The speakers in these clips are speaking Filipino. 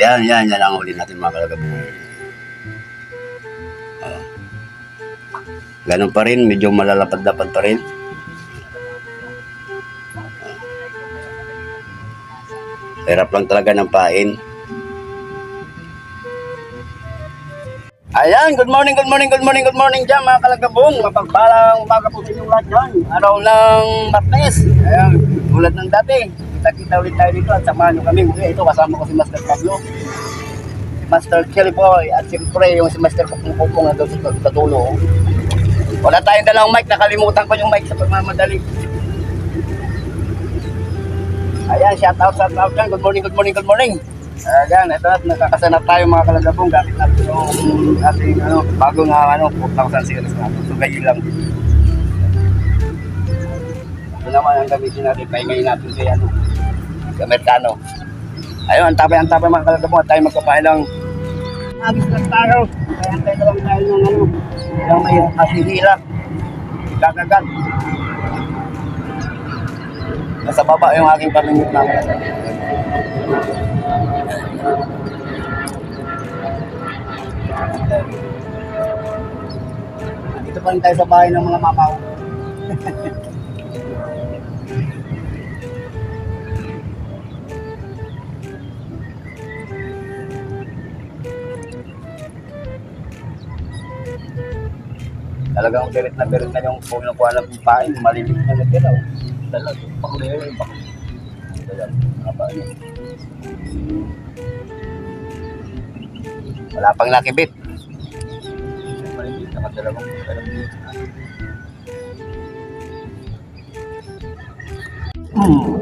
Yan ang huli natin mga kalagabong. Ganun pa rin, medyo malalapad-lapad pa rin. Hirap lang talaga ng pain. Ayan, good morning dyan mga kalagabong. Mapagpalang umaga po sa inyong lahat dyan. Araw ng Martes. Ayan, tulad ng dati. Kita-kita ulit tayo dito at samahan nyo kami. Ito kasama ko si Master Pablo, si Master Kelly Boy, at siyempre yung si Master Pupong na doon sa dulo. Wala tayong dalawang mic, nakalimutan ko yung mic sa pagmamadali. Ayan, shout out dyan. Good morning. Ayan, ito at nakakasanap tayo mga kalagabong. Gamit natin yung ating bago nga 4,000 series na. So gayon lang. Ito naman ang gamitin natin. Pahingayin natin sa Amerikano. Ayun, antapay mga kalagabong at tayo magkapailang. Agis lang tayo. Kaya antay na lang tayo ng yung may asihila. Kakagat. Nasa baba yung aking pamingit namin. Dito pa rin tayo sa bahay ng mga mamaw. Talagang berit na yung punukuha ng pain, malilit na nagkira. Talagang pakulero yung pakulero. Wala pang nakibit.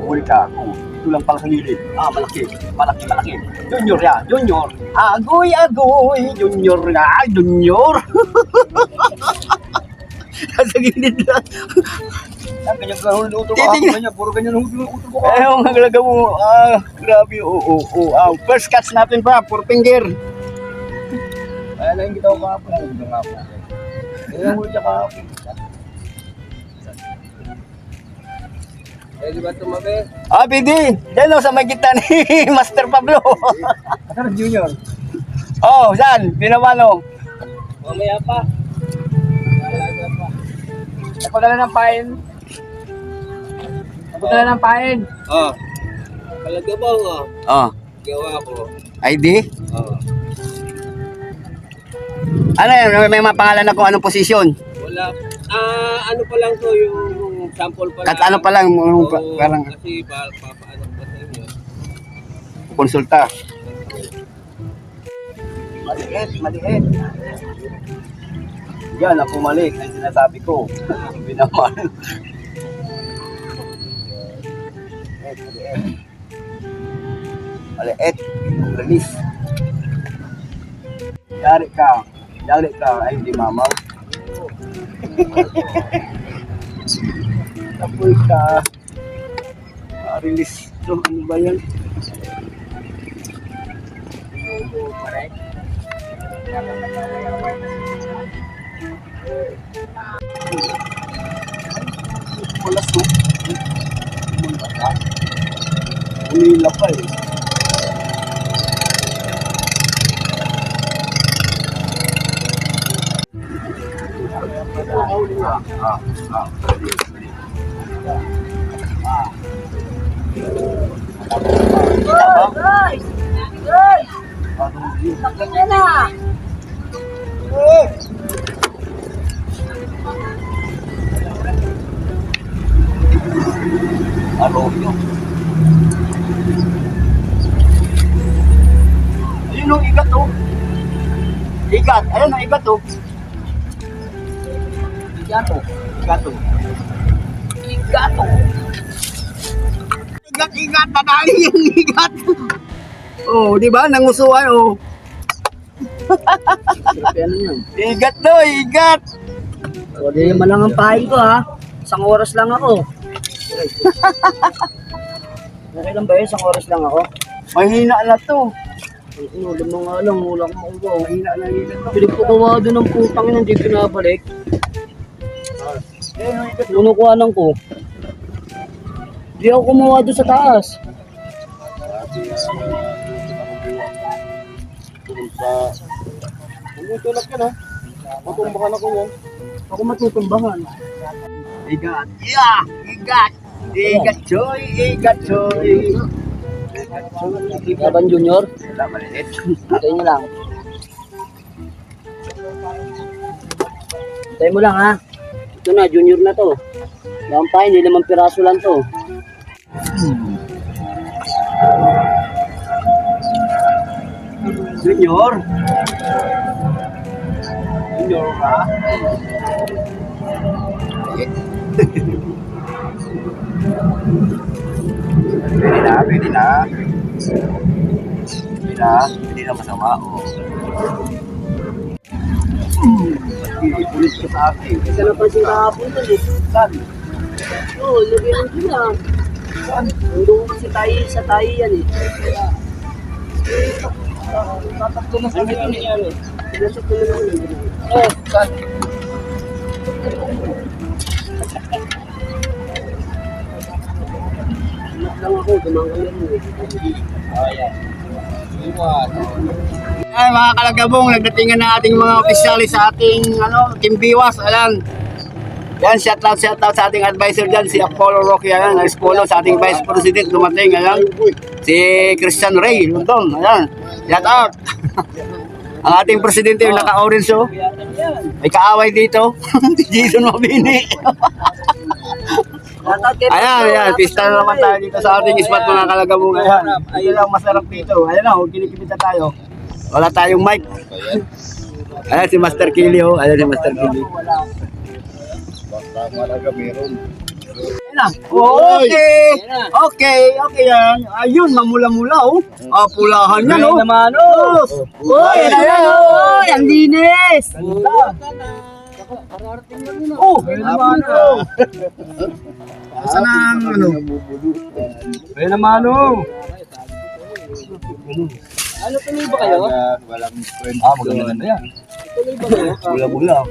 Huli ka ako. Ito lang pala sa gilid. Malaki. Junior yan, junior. Agoy, junior nga, junior. Sa gilid lang. Ganyan ka huluto ka. Puro ganyan huluto ko. Yung hagalaga mo. Grabe. First catch natin pa. 4 finger. Kaya lang kita ko kahapon. Hindi nga po. Kaya huli ka kahapon. Pwede ba tumabi? Pwede. Diyan sa may kita ni Master Pablo. Master Junior. Saan? Pinamano. Mamaya pa. Nagpadala ng pain. Kalagabang gawa ko. ID? Ano yan? May mga pangalan na kung anong posisyon? Wala. Ano pa lang to yung sample pa lang. Ano pa lang? Parang kasi papaano pa sa inyo. Konsulta. Maliit. Yan ang pumalik. Ang sinasabi ko. Binaman. Maliit. Release. Yari ka. Ay hindi mamaw. Tapoy ka. Release. So, ano ba yan? Wala to. Umila pa eh. Arroyo. Ayun o, igat o. Ayun o, igat o. Igat, dadali yung igat. Di ba? Nangusuan Igat do, igat. Di naman lang ang pahin ko ha. 1 oras lang ako. Okay lang ba yun? 1 oras lang ako. Mahina na to. Ulam mo nga lang, ulam mo ko. Mahina na igat to. Pinagkukuha doon ng putang yun, hindi pinabalik. Nunukuhanan ko. Di ako kumuha doon sa taas. Tumutulak yan ha. Matumbakan ako yan. Ako matutumbahan. Igat. Yeah! Igat! Igat choy! Igat choy! Laban Junior, Wala maliit. hintayin nyo lang. Hintayin mo lang ha. Ito na, Junior na to. Yan pa, hindi 5 piraso lang to. Junior. Junior ka? Pwede na, pwede na. Pwede na, hindi na masama. Oh. Ipulit ka sa akin. Ito na pansin kahapon to eh. Saan? Oo, lagyan lang sila. Saan? Nandun kasi tayo sa tayo yan eh. Tatakto na sa akin yan. Pinasok ko na lang yun. Oh, saan? Anak lang ako, gumang kami rin eh. Ay mga kalagabong, nagdatingan na ating mga opisyalis sa ating Team Biwas. Ayan. Yan, shout out sa ating advisor dyan, si Apollo Roque, ayan, ang Espolo, sa ating Vice President, dumating, ayan. Si Christian Ray, Lundong, ayan. Shout out. Ang ating presidente yung naka-orange, oh. May kaaway dito. Jason Mabini. Ayan, pista na naman tayo dito sa ating spot mga kalagabong. Ayan, ayun lang masarap dito. Ayan na, kinikipita tayo. Wala tayong mic. Ayan si Master Kili, oh. Ayan si Master Kili. Malaga meron. Okay yan. Ayun, mamula-mula, oh. Pulahan yan, oh. naman oh. Uy, ayan, Oh, ang linis! Oh, naman, oh. Saan ang, Ayun naman o. Ano, tuloy ba kayo? Walang friend. maganda na yan. Tuloy ba kayo? Bula-bula.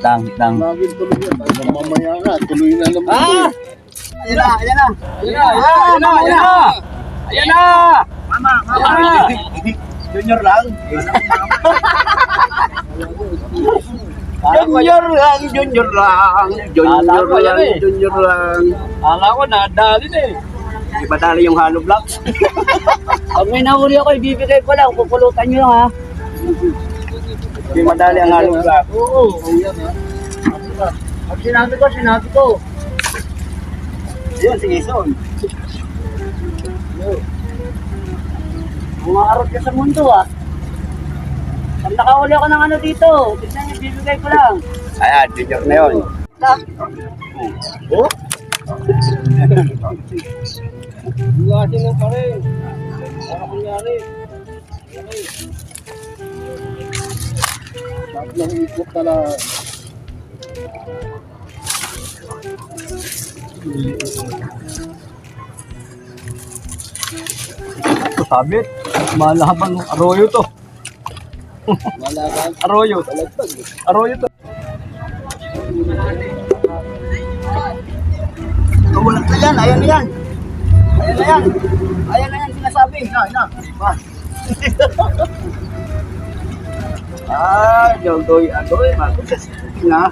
Tang. Laging tuloy yan. Mamaya na. Tuloy na naman. Ayan na. Ayan na! Ayan na! Mama. Junior lang. Junior lang. Akala ko nadali na eh. Iba dali yung hollow blocks. Pag may nahuli ako, ibibigay ko lang. Pupulutan nyo lang ha. Hindi madali ang hollow block. Oo. Pag sinabi ko. Yun, si Ison. Umaarot ka sa mundo ah. Pag nakahuli ako ng ano dito, tignan nyo, bibigay ko lang. Ayan, junior na yun. Oh? Bukasin mo pa rin. Para kunyari. Tatlong ikot na lang. Ito sabit. Malaban ng arroyo to. Malaga. Arroyo. Arroyo to. Wala na yan. Ayan na yan. Ayan na yan sinasabi. Na. Agoy. Magus. Na.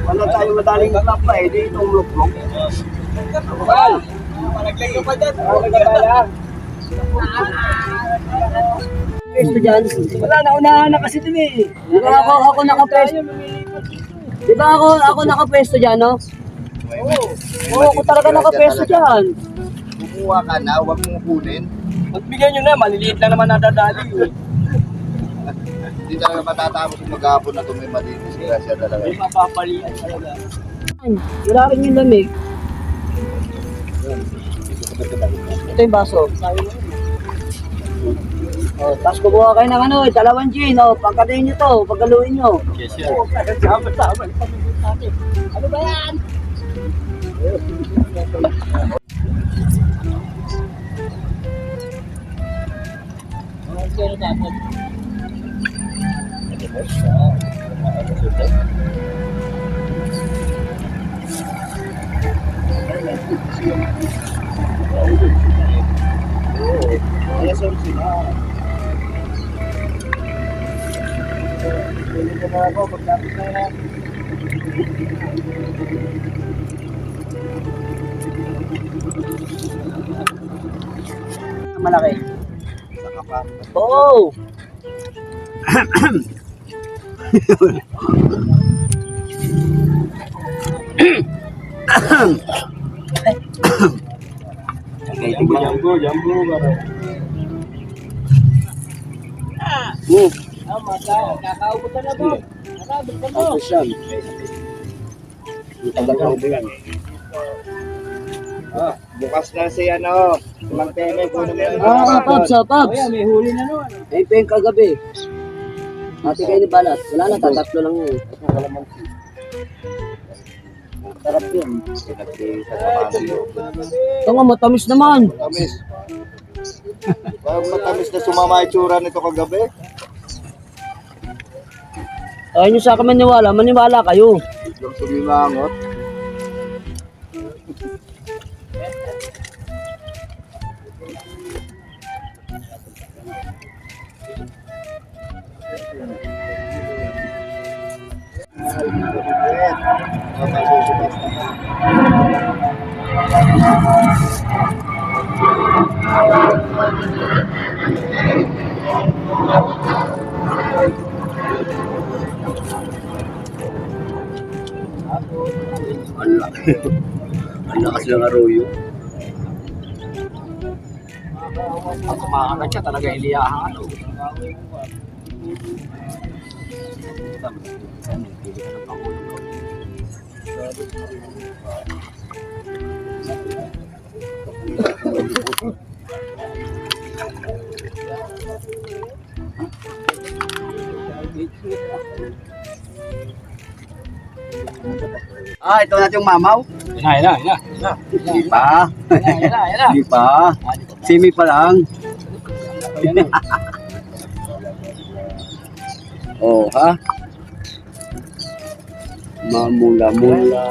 Wala tayong madaling matap pa eh. Di itong luklok. Malaglag ka pa dyan. Pwesto dyan. Wala na. Unahan na kasi din eh. Di ba ako nakapwesto? Di ba ako nakapwesto dyan, no? Oo, ako talaga nakapwesto dyan. Kumuha ka na, huwag mong kunin. Magbigyan nyo na, maliliit lang naman nadadali. Hindi talaga matatapos yung maghapon na ito may malinis. Kaya siya talaga. May mapapalian talaga. Wala rin yung lamig. Ito yung baso. Oh, tapos kukuha kayo ng 2 gin, pagkatayin nyo to, pagkaluin nyo. Yes, sir. Sama. Ano ba yan? Kaya sir sila. Dito na ako, pagkapit na yan. Malaki. Oo. Jambu, jambu. Kakaupo ka na ba? Nakabot ka mo. Tapos yan. Ang tagal na ubigan. Bukas na si ano, Mang Teme po naman. Paps, Paps. May huli na naman. Ayun pa yung kagabi. Ate kayo ni Balat. Wala na, tatatlo lang yun. Sarap yun. Ito nga, matamis naman. Matamis. Parang matamis na sumama yung tsura nito kagabi. Ayaw nyo sa akin maniwala, maniwala kayo. Biglang sumimangot. Ang lakas ng arroyo. Pag kumakagat siya, talaga iliyahan. Ito na yung mamaw. Yan. Hindi pa. Yan. Hindi pa. Simi pa lang. Oh, ha? Mamula-mula.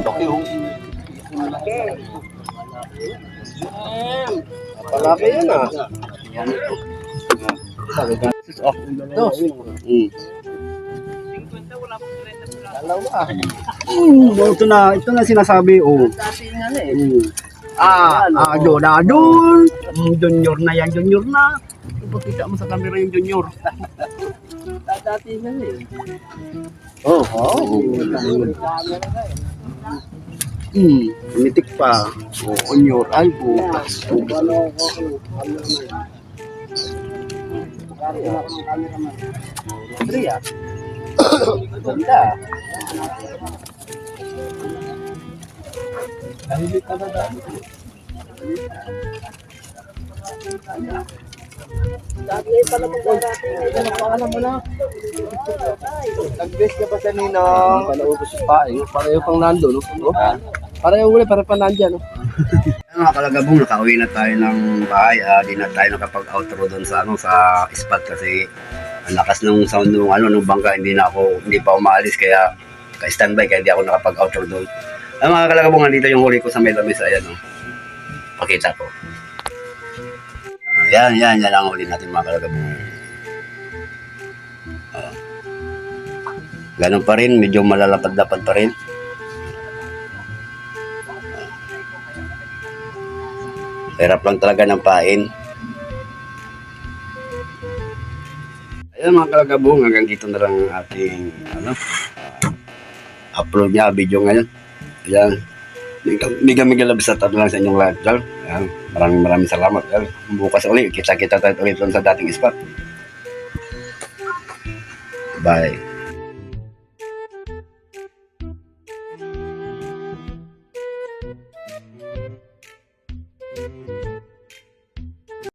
Laki oh. Palaki yan ah. Ito na sinasabi, oh. Donadon. Junior na yan, junior na. Ipakita mo sa camera yung junior. Dati na eh. Oh. Mitik pa. Oh, junior. Ay, bukas. Ganda. Nag-base ka ba sa Ninong? Panaubos yung pae. Pareho pang nando, no? Pareho uli, pareho pang nandyan, no? Mga kalagabong, nakauwi na tayo ng bahay. Di na tayo nakapag-outro doon sa spot kasi ang lakas ng sound ng bangka, hindi pa umaalis kaya ka-standby kaya hindi ako nakapag-outro doon. Mga kalagabong, dito yung huli ko sa Metamis. Ayan, oh. Pakita ko. Yan ang huli natin mga kalagabong. Ganun pa rin, medyo malalapad-lapad pa rin. Hirap lang talaga ng pain. Ayan mga kalagabong, hanggang dito na lang ang ating upload niya, video ngayon. Ayan. Mega love sa lang sa inyong lahat. Ayan. Maraming salamat. Ayan. Bukas ulit, kita tayo ulit sa dating spot. Bye.